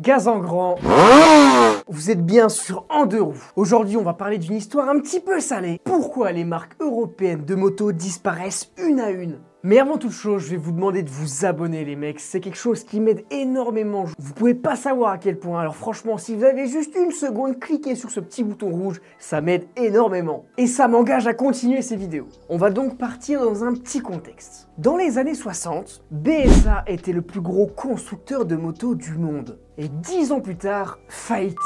Gaz en grand. Vous êtes bien sur En Deux Roues. Aujourd'hui, on va parler d'une histoire un petit peu salée. Pourquoi les marques européennes de motos disparaissent une à une? Mais avant toute chose, je vais vous demander de vous abonner les mecs, c'est quelque chose qui m'aide énormément. Vous pouvez pas savoir à quel point, alors franchement, si vous avez juste une seconde, cliquez sur ce petit bouton rouge, ça m'aide énormément. Et ça m'engage à continuer ces vidéos. On va donc partir dans un petit contexte. Dans les années 60, BSA était le plus gros constructeur de motos du monde. Et 10 ans plus tard, faillite.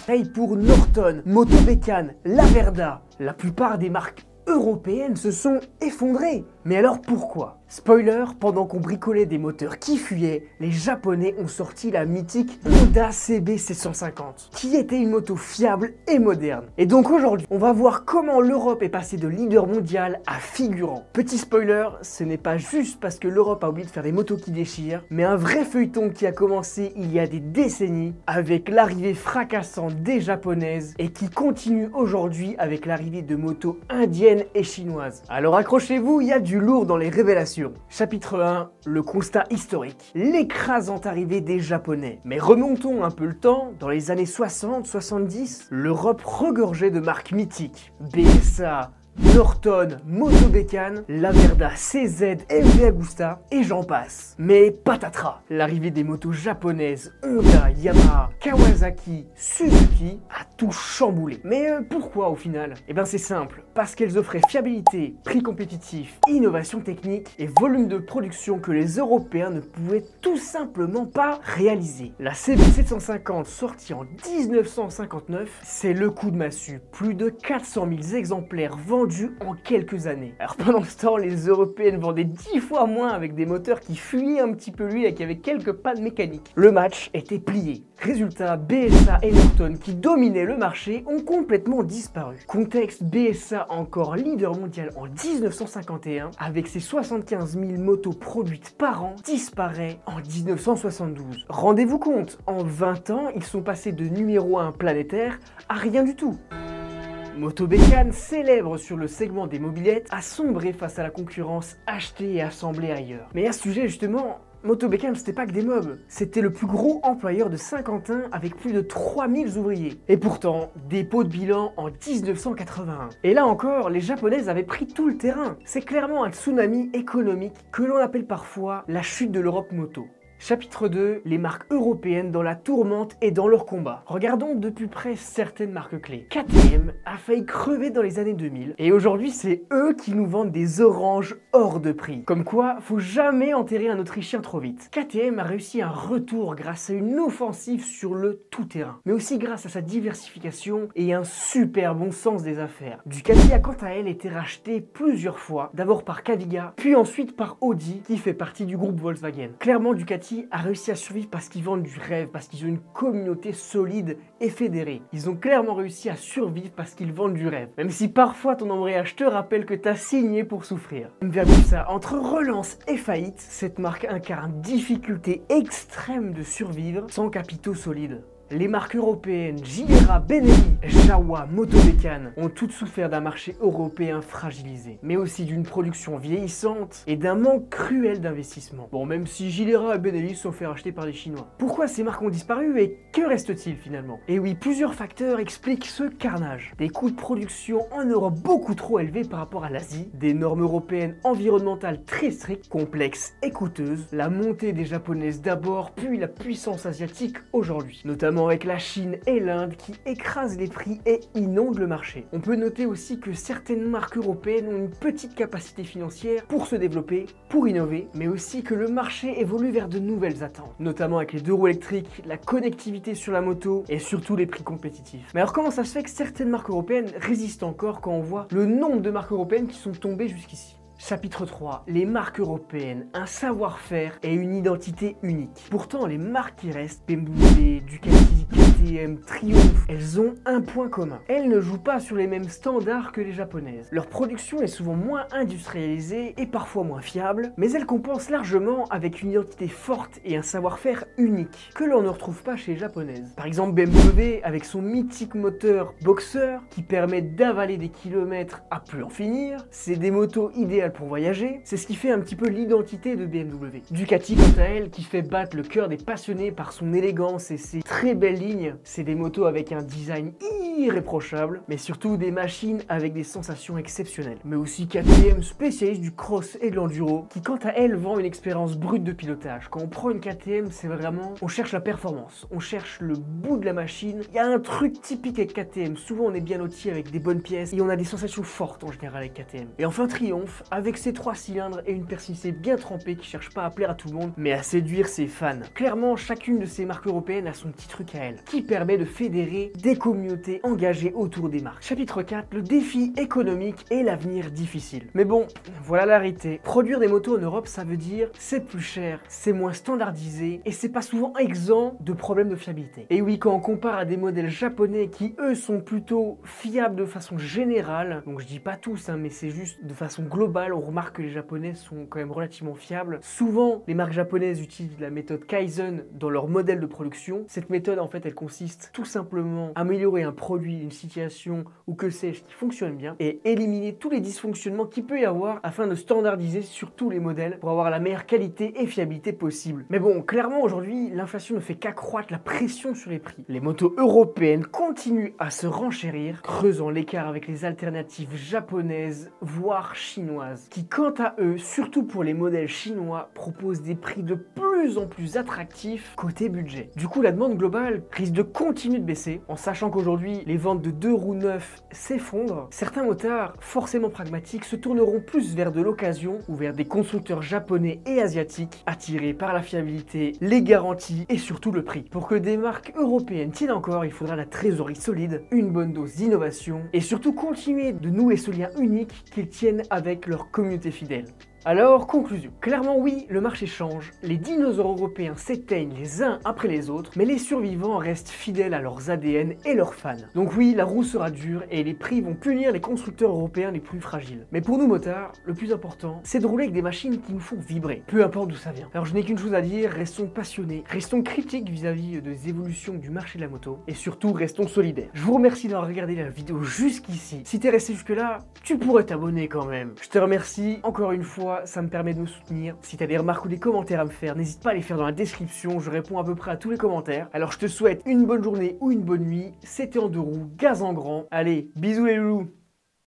Paye pour Norton, Motobécane, Laverda. La plupart des marques européennes se sont effondrées. Mais alors pourquoi? Spoiler, pendant qu'on bricolait des moteurs qui fuyaient, les Japonais ont sorti la mythique Honda CB750, qui était une moto fiable et moderne. Et donc aujourd'hui, on va voir comment l'Europe est passée de leader mondial à figurant. Petit spoiler, ce n'est pas juste parce que l'Europe a oublié de faire des motos qui déchirent, mais un vrai feuilleton qui a commencé il y a des décennies, avec l'arrivée fracassante des Japonaises, et qui continue aujourd'hui avec l'arrivée de motos indiennes et chinoises. Alors accrochez-vous, il y a du lourd dans les révélations. Chapitre 1, le constat historique. L'écrasante arrivée des Japonais. Mais remontons un peu le temps, dans les années 60-70, l'Europe regorgeait de marques mythiques. BSA, Norton, Motobécane, Laverda, CZ, MV Agusta et j'en passe. Mais patatras, l'arrivée des motos japonaises, Honda, Yamaha, Kawasaki, Suzuki a tout chamboulé. Mais pourquoi au final? Eh ben c'est simple, parce qu'elles offraient fiabilité, prix compétitif, innovation technique et volume de production que les Européens ne pouvaient tout simplement pas réaliser. La CB750 sortie en 1959, c'est le coup de massue. Plus de 400 000 exemplaires vendus en quelques années. Alors pendant ce temps, les Européennes vendaient 10 fois moins avec des moteurs qui fuyaient un petit peu l'huile et qui avaient quelques pannes mécaniques. Le match était plié. Résultat, BSA et Norton qui dominaient le marché ont complètement disparu. Contexte, BSA encore leader mondial en 1951 avec ses 75 000 motos produites par an disparaît en 1972. Rendez-vous compte, en 20 ans, ils sont passés de numéro 1 planétaire à rien du tout. Motobécane, célèbre sur le segment des mobylettes, a sombré face à la concurrence achetée et assemblée ailleurs. Mais à ce sujet justement, Motobécane c'était pas que des mobs, c'était le plus gros employeur de Saint-Quentin avec plus de 3000 ouvriers. Et pourtant, dépôt de bilan en 1981. Et là encore, les Japonaises avaient pris tout le terrain. C'est clairement un tsunami économique que l'on appelle parfois la chute de l'Europe moto. Chapitre 2, les marques européennes dans la tourmente et dans leur combat. Regardons de plus près certaines marques clés. KTM a failli crever dans les années 2000 et aujourd'hui c'est eux qui nous vendent des oranges hors de prix. Comme quoi, faut jamais enterrer un Autrichien trop vite. KTM a réussi un retour grâce à une offensive sur le tout-terrain, mais aussi grâce à sa diversification et un super bon sens des affaires. Ducati a quant à elle été racheté plusieurs fois, d'abord par Caviga, puis ensuite par Audi qui fait partie du groupe Volkswagen. Clairement Ducati a réussi à survivre parce qu'ils vendent du rêve, parce qu'ils ont une communauté solide et fédérée. Ils ont clairement réussi à survivre parce qu'ils vendent du rêve. Même si parfois ton embrayage te rappelle que t'as signé pour souffrir. MV Agusta, entre relance et faillite, cette marque incarne difficulté extrême de survivre sans capitaux solides. Les marques européennes Gilera, Benelli, Jawa, Motobécane ont toutes souffert d'un marché européen fragilisé, mais aussi d'une production vieillissante et d'un manque cruel d'investissement. Bon, même si Gilera et Benelli se sont fait racheter par les Chinois. Pourquoi ces marques ont disparu et que reste-t-il finalement? Et oui, plusieurs facteurs expliquent ce carnage. Des coûts de production en Europe beaucoup trop élevés par rapport à l'Asie, des normes européennes environnementales très strictes, complexes et coûteuses, la montée des Japonaises d'abord, puis la puissance asiatique aujourd'hui, notamment avec la Chine et l'Inde qui écrasent les prix et inondent le marché. On peut noter aussi que certaines marques européennes ont une petite capacité financière pour se développer, pour innover, mais aussi que le marché évolue vers de nouvelles attentes, notamment avec les deux roues électriques, la connectivité sur la moto et surtout les prix compétitifs. Mais alors comment ça se fait que certaines marques européennes résistent encore quand on voit le nombre de marques européennes qui sont tombées jusqu'ici? Chapitre 3, les marques européennes, un savoir-faire et une identité unique. Pourtant, les marques qui restent, BMW, Ducati, KTM, Triumph, elles ont un point commun. Elles ne jouent pas sur les mêmes standards que les japonaises. Leur production est souvent moins industrialisée et parfois moins fiable, mais elles compensent largement avec une identité forte et un savoir-faire unique que l'on ne retrouve pas chez les japonaises. Par exemple BMW avec son mythique moteur Boxer qui permet d'avaler des kilomètres à plus en finir, c'est des motos idéales pour voyager, c'est ce qui fait un petit peu l'identité de BMW. Ducati quant à elle qui fait battre le cœur des passionnés par son élégance et ses très belles lignes, c'est des motos avec un design irréprochable, mais surtout des machines avec des sensations exceptionnelles. Mais aussi KTM, spécialiste du cross et de l'enduro, qui quant à elle vend une expérience brute de pilotage. Quand on prend une KTM, c'est vraiment, on cherche la performance, on cherche le bout de la machine. Il y a un truc typique avec KTM, souvent on est bien loti avec des bonnes pièces et on a des sensations fortes en général avec KTM. Et enfin Triumph, avec ses 3 cylindres et une personnalité bien trempée qui cherche pas à plaire à tout le monde, mais à séduire ses fans. Clairement, chacune de ces marques européennes a son petit truc à elle, qui permet de fédérer des communautés engagées autour des marques. Chapitre 4, le défi économique et l'avenir difficile. Mais bon, voilà la réalité. Produire des motos en Europe, ça veut dire c'est plus cher, c'est moins standardisé et c'est pas souvent exempt de problèmes de fiabilité. Et oui, quand on compare à des modèles japonais qui eux sont plutôt fiables de façon générale, donc je dis pas tous, hein, mais c'est juste de façon globale, on remarque que les japonais sont quand même relativement fiables. Souvent, les marques japonaises utilisent la méthode Kaizen dans leur modèle de production. Cette méthode, en fait, elle consiste tout simplement à améliorer un produit, une situation ou que sais-je qui fonctionne bien et éliminer tous les dysfonctionnements qu'il peut y avoir afin de standardiser sur tous les modèles pour avoir la meilleure qualité et fiabilité possible. Mais bon, clairement aujourd'hui, l'inflation ne fait qu'accroître la pression sur les prix. Les motos européennes continuent à se renchérir, creusant l'écart avec les alternatives japonaises, voire chinoises, qui quant à eux, surtout pour les modèles chinois, proposent des prix de plus en plus attractifs côté budget. Du coup, la demande globale risque de continuer de baisser, en sachant qu'aujourd'hui, les ventes de 2 roues neufs s'effondrent. Certains motards, forcément pragmatiques, se tourneront plus vers de l'occasion ou vers des constructeurs japonais et asiatiques, attirés par la fiabilité, les garanties et surtout le prix. Pour que des marques européennes tiennent encore, il faudra la trésorerie solide, une bonne dose d'innovation et surtout continuer de nouer ce lien unique qu'ils tiennent avec leur communauté fidèle. Alors, conclusion. Clairement oui, le marché change, les dinosaures européens s'éteignent les uns après les autres, mais les survivants restent fidèles à leurs ADN et leurs fans. Donc oui, la roue sera dure et les prix vont punir les constructeurs européens les plus fragiles. Mais pour nous motards, le plus important, c'est de rouler avec des machines qui nous font vibrer, peu importe d'où ça vient. Alors je n'ai qu'une chose à dire, restons passionnés, restons critiques vis-à-vis des évolutions du marché de la moto, et surtout restons solidaires. Je vous remercie d'avoir regardé la vidéo jusqu'ici. Si t'es resté jusque là, tu pourrais t'abonner quand même. Je te remercie encore une fois. Ça me permet de me soutenir. Si tu as des remarques ou des commentaires à me faire, n'hésite pas à les faire dans la description, je réponds à peu près à tous les commentaires. Alors je te souhaite une bonne journée ou une bonne nuit, c'était En2Roues, gaz en grand. Allez, bisous les loulous.